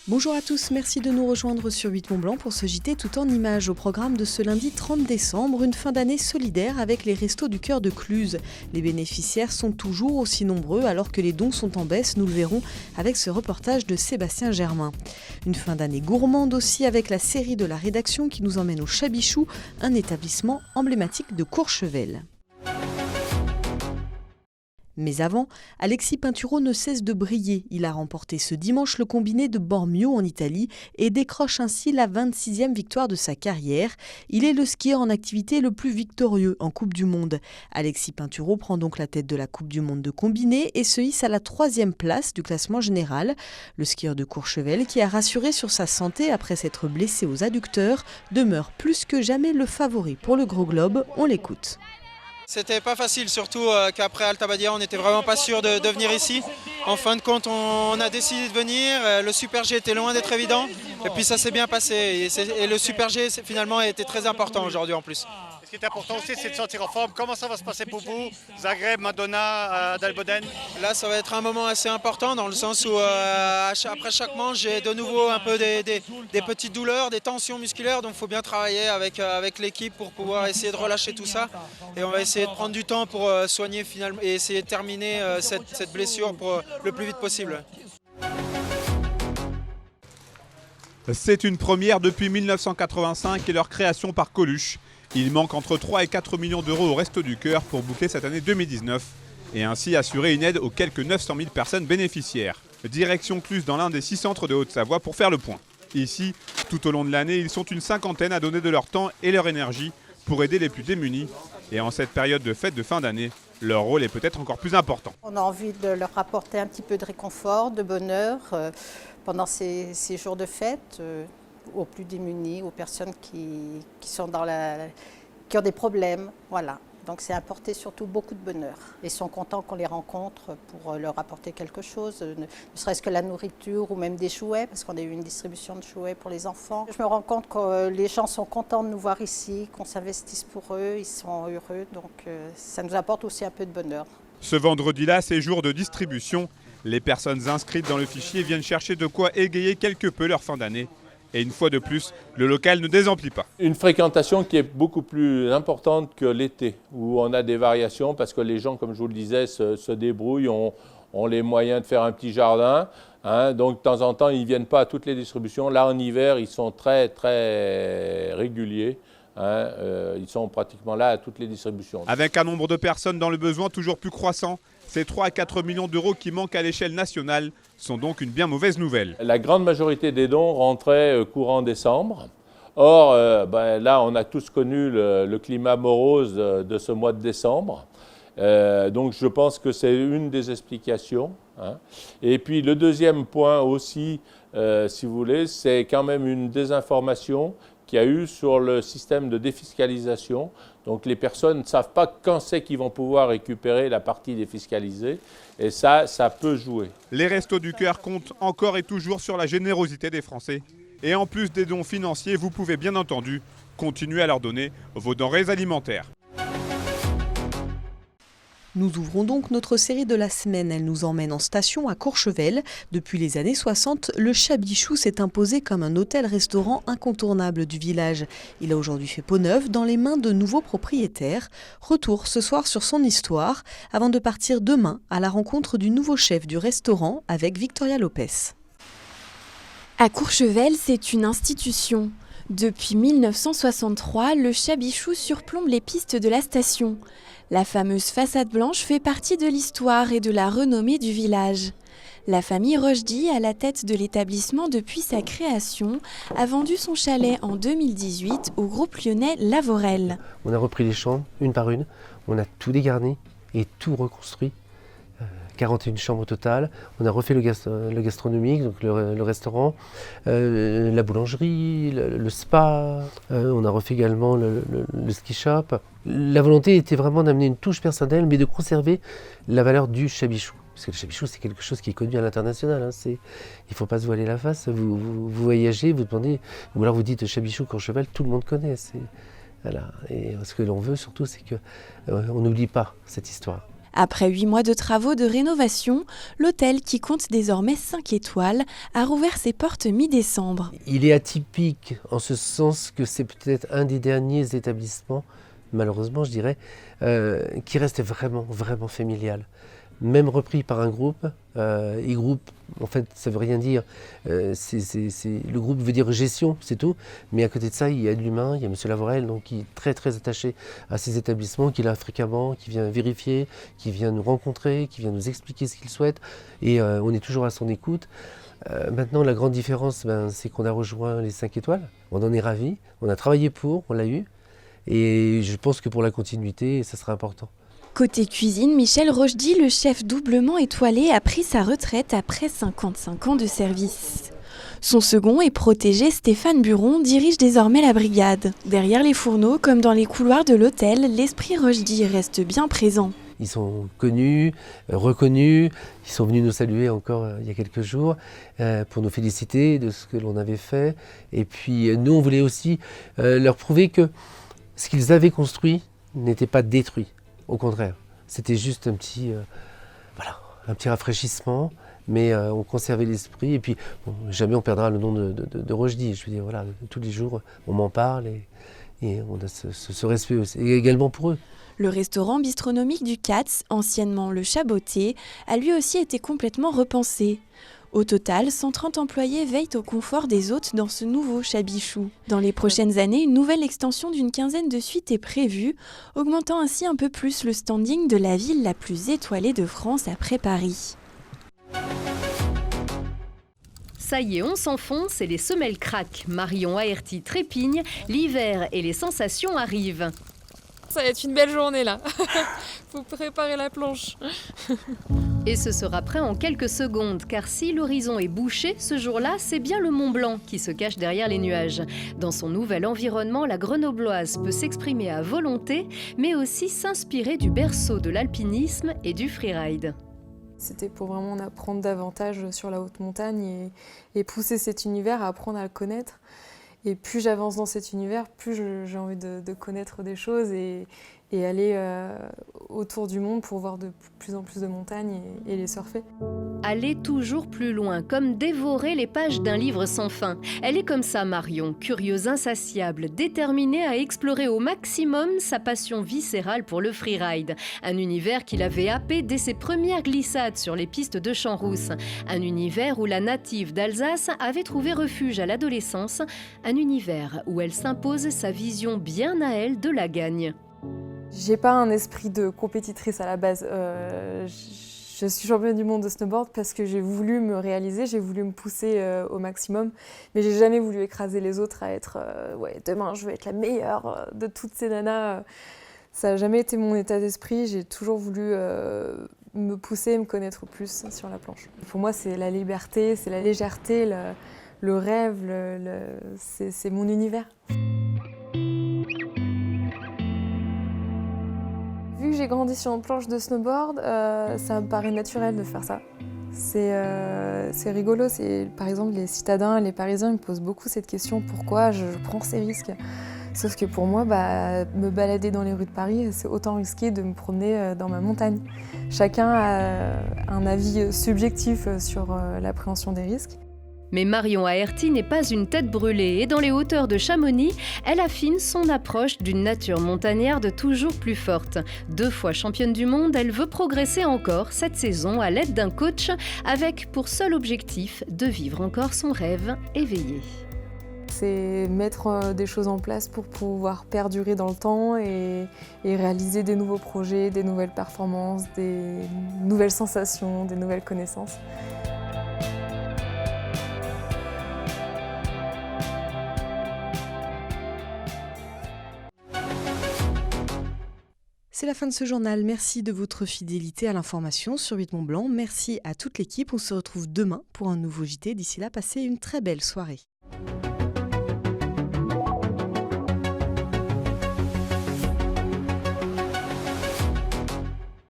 Bonjour à tous, merci de nous rejoindre sur 8 Mont Blanc pour ce JT tout en images. Au programme de ce lundi 30 décembre, une fin d'année solidaire avec les Restos du Cœur de Cluse. Les bénéficiaires sont toujours aussi nombreux alors que les dons sont en baisse, nous le verrons avec ce reportage de Sébastien Germain. Une fin d'année gourmande aussi avec la série de la rédaction qui nous emmène au Chabichou, un établissement emblématique de Courchevel. Mais avant, Alexis Pinturo ne cesse de briller. Il a remporté ce dimanche le combiné de Bormio en Italie et décroche ainsi la 26e victoire de sa carrière. Il est le skieur en activité le plus victorieux en Coupe du Monde. Alexis Pinturo prend donc la tête de la Coupe du Monde de combiné et se hisse à la 3e place du classement général. Le skieur de Courchevel, qui a rassuré sur sa santé après s'être blessé aux adducteurs, demeure plus que jamais le favori pour le Gros Globe. On l'écoute. C'était pas facile, surtout qu'après Alta Badia, on n'était vraiment pas sûr de venir ici. En fin de compte, on a décidé de venir. Le Super G était loin d'être évident. Et puis ça s'est bien passé. Et le Super G, finalement, a été très important aujourd'hui en plus. Ce qui est important aussi, c'est de sentir en forme. Comment ça va se passer pour vous, Zagreb, Madonna, Dalboden? Là, ça va être un moment assez important dans le sens où après chaque manche, j'ai de nouveau un peu des petites douleurs, des tensions musculaires. Donc il faut bien travailler avec l'équipe pour pouvoir essayer de relâcher tout ça. Et on va essayer de prendre du temps pour soigner finalement et essayer de terminer cette blessure pour le plus vite possible. C'est une première depuis 1985 et leur création par Coluche. Il manque entre 3 et 4 millions d'euros au Resto du Cœur pour boucler cette année 2019 et ainsi assurer une aide aux quelques 900 000 personnes bénéficiaires. Direction Cluse dans l'un des 6 centres de Haute-Savoie pour faire le point. Ici, tout au long de l'année, ils sont une cinquantaine à donner de leur temps et leur énergie pour aider les plus démunis. Et en cette période de fête de fin d'année, leur rôle est peut-être encore plus important. On a envie de leur apporter un petit peu de réconfort, de bonheur pendant ces jours de fête. Aux plus démunis, aux personnes qui sont qui ont des problèmes, voilà. Donc c'est apporter surtout beaucoup de bonheur. Ils sont contents qu'on les rencontre pour leur apporter quelque chose, ne serait-ce que la nourriture ou même des jouets, parce qu'on a eu une distribution de jouets pour les enfants. Je me rends compte que les gens sont contents de nous voir ici, qu'on s'investisse pour eux, ils sont heureux, donc ça nous apporte aussi un peu de bonheur. Ce vendredi-là, c'est jour de distribution. Les personnes inscrites dans le fichier viennent chercher de quoi égayer quelque peu leur fin d'année. Et une fois de plus, le local ne désemplit pas. Une fréquentation qui est beaucoup plus importante que l'été, où on a des variations parce que les gens, comme je vous le disais, se débrouillent, ont les moyens de faire un petit jardin. Donc de temps en temps, ils ne viennent pas à toutes les distributions. Là, en hiver, ils sont très, très réguliers. Ils sont pratiquement là à toutes les distributions. Avec un nombre de personnes dans le besoin toujours plus croissant, ces 3 à 4 millions d'euros qui manquent à l'échelle nationale sont donc une bien mauvaise nouvelle. La grande majorité des dons rentraient courant décembre. Or, là, on a tous connu le climat morose de ce mois de décembre. Donc, je pense que c'est une des explications. Et puis, le deuxième point aussi, si vous voulez, c'est quand même une désinformation qu'il y a eu sur le système de défiscalisation. Donc les personnes ne savent pas quand c'est qu'ils vont pouvoir récupérer la partie défiscalisée et ça peut jouer. Les Restos du Cœur comptent encore et toujours sur la générosité des Français. Et en plus des dons financiers, vous pouvez bien entendu continuer à leur donner vos denrées alimentaires. Nous ouvrons donc notre série de la semaine. Elle nous emmène en station à Courchevel. Depuis les années 60, le Chabichou s'est imposé comme un hôtel-restaurant incontournable du village. Il a aujourd'hui fait peau neuve dans les mains de nouveaux propriétaires. Retour ce soir sur son histoire, avant de partir demain à la rencontre du nouveau chef du restaurant avec Victoria Lopez. À Courchevel, c'est une institution. Depuis 1963, le Chabichou surplombe les pistes de la station. La fameuse façade blanche fait partie de l'histoire et de la renommée du village. La famille Rochdy, à la tête de l'établissement depuis sa création, a vendu son chalet en 2018 au groupe lyonnais Lavorel. On a repris les chambres, une par une, on a tout dégarni et tout reconstruit. 41 chambres au total. On a refait le gastronomique, donc le restaurant, la boulangerie, le spa. On a refait également le ski shop. La volonté était vraiment d'amener une touche personnelle, mais de conserver la valeur du Chabichou. Parce que le Chabichou, c'est quelque chose qui est connu à l'international. Il ne faut pas se voiler la face. Vous voyagez, vous demandez, ou alors vous dites Chabichou, Courchevel, tout le monde connaît. Voilà. Et ce que l'on veut surtout, c'est qu'on n'oublie pas cette histoire. Après 8 mois de travaux de rénovation, l'hôtel, qui compte désormais 5 étoiles, a rouvert ses portes mi-décembre. Il est atypique en ce sens que c'est peut-être un des derniers établissements, malheureusement je dirais, qui reste vraiment familial. Même repris par un groupe, et groupe, en fait ça veut rien dire, le groupe veut dire gestion, c'est tout, mais à côté de ça il y a de l'humain, il y a M. Lavorel donc, qui est très attaché à ces établissements, qui est là fréquemment, qui vient vérifier, qui vient nous rencontrer, qui vient nous expliquer ce qu'il souhaite, et on est toujours à son écoute. Maintenant la grande différence, c'est qu'on a rejoint les 5 étoiles, on en est ravis, on a travaillé pour, on l'a eu, et je pense que pour la continuité ça sera important. Côté cuisine, Michel Rochdy, le chef doublement étoilé, a pris sa retraite après 55 ans de service. Son second et protégé, Stéphane Buron, dirige désormais la brigade. Derrière les fourneaux, comme dans les couloirs de l'hôtel, l'esprit Rochdy reste bien présent. Ils sont connus, reconnus, ils sont venus nous saluer encore il y a quelques jours pour nous féliciter de ce que l'on avait fait. Et puis nous, on voulait aussi leur prouver que ce qu'ils avaient construit n'était pas détruit. Au contraire, c'était juste un petit rafraîchissement, mais on conservait l'esprit. Et puis, jamais on perdra le nom de Rochdy. Je veux dire, voilà, tous les jours, on m'en parle et on a ce respect aussi, et également pour eux. Le restaurant bistronomique du Katz, anciennement le Chaboté, a lui aussi été complètement repensé. Au total, 130 employés veillent au confort des hôtes dans ce nouveau Chabichou. Dans les prochaines années, une nouvelle extension d'une quinzaine de suites est prévue, augmentant ainsi un peu plus le standing de la ville la plus étoilée de France après Paris. Ça y est, on s'enfonce et les semelles craquent. Marion Aerti trépigne, l'hiver et les sensations arrivent. Ça va être une belle journée là. Faut préparer la planche. Et ce sera prêt en quelques secondes, car si l'horizon est bouché, ce jour-là, c'est bien le Mont Blanc qui se cache derrière les nuages. Dans son nouvel environnement, la Grenobloise peut s'exprimer à volonté, mais aussi s'inspirer du berceau de l'alpinisme et du freeride. C'était pour vraiment en apprendre davantage sur la haute montagne et pousser cet univers à apprendre à le connaître. Et plus j'avance dans cet univers, plus j'ai envie de connaître des choses et aller autour du monde pour voir de plus en plus de montagnes et les surfer. Aller toujours plus loin, comme dévorer les pages d'un livre sans fin. Elle est comme ça, Marion, curieuse insatiable, déterminée à explorer au maximum sa passion viscérale pour le freeride. Un univers qui l'avait happée dès ses premières glissades sur les pistes de Champs-Rousses. Un univers où la native d'Alsace avait trouvé refuge à l'adolescence. Un univers où elle s'impose sa vision bien à elle de la gagne. J'ai pas un esprit de compétitrice à la base. Je suis championne du monde de snowboard parce que j'ai voulu me réaliser, j'ai voulu me pousser au maximum, mais j'ai jamais voulu écraser les autres à être demain je veux être la meilleure de toutes ces nanas. Ça n'a jamais été mon état d'esprit, j'ai toujours voulu me pousser, me connaître plus sur la planche. Pour moi, c'est la liberté, c'est la légèreté, le rêve, c'est mon univers. Vu que j'ai grandi sur une planche de snowboard, ça me paraît naturel de faire ça. C'est rigolo, par exemple les citadins, les Parisiens me posent beaucoup cette question, pourquoi je prends ces risques? Sauf que pour moi, me balader dans les rues de Paris, c'est autant risqué de me promener dans ma montagne. Chacun a un avis subjectif sur l'appréhension des risques. Mais Marion Aerti n'est pas une tête brûlée et dans les hauteurs de Chamonix, elle affine son approche d'une nature montagnarde de toujours plus forte. 2 fois championne du monde, elle veut progresser encore cette saison à l'aide d'un coach avec pour seul objectif de vivre encore son rêve éveillé. C'est mettre des choses en place pour pouvoir perdurer dans le temps et réaliser des nouveaux projets, des nouvelles performances, des nouvelles sensations, des nouvelles connaissances. C'est la fin de ce journal. Merci de votre fidélité à l'information sur 8 Mont Blanc. Merci à toute l'équipe. On se retrouve demain pour un nouveau JT. D'ici là, passez une très belle soirée.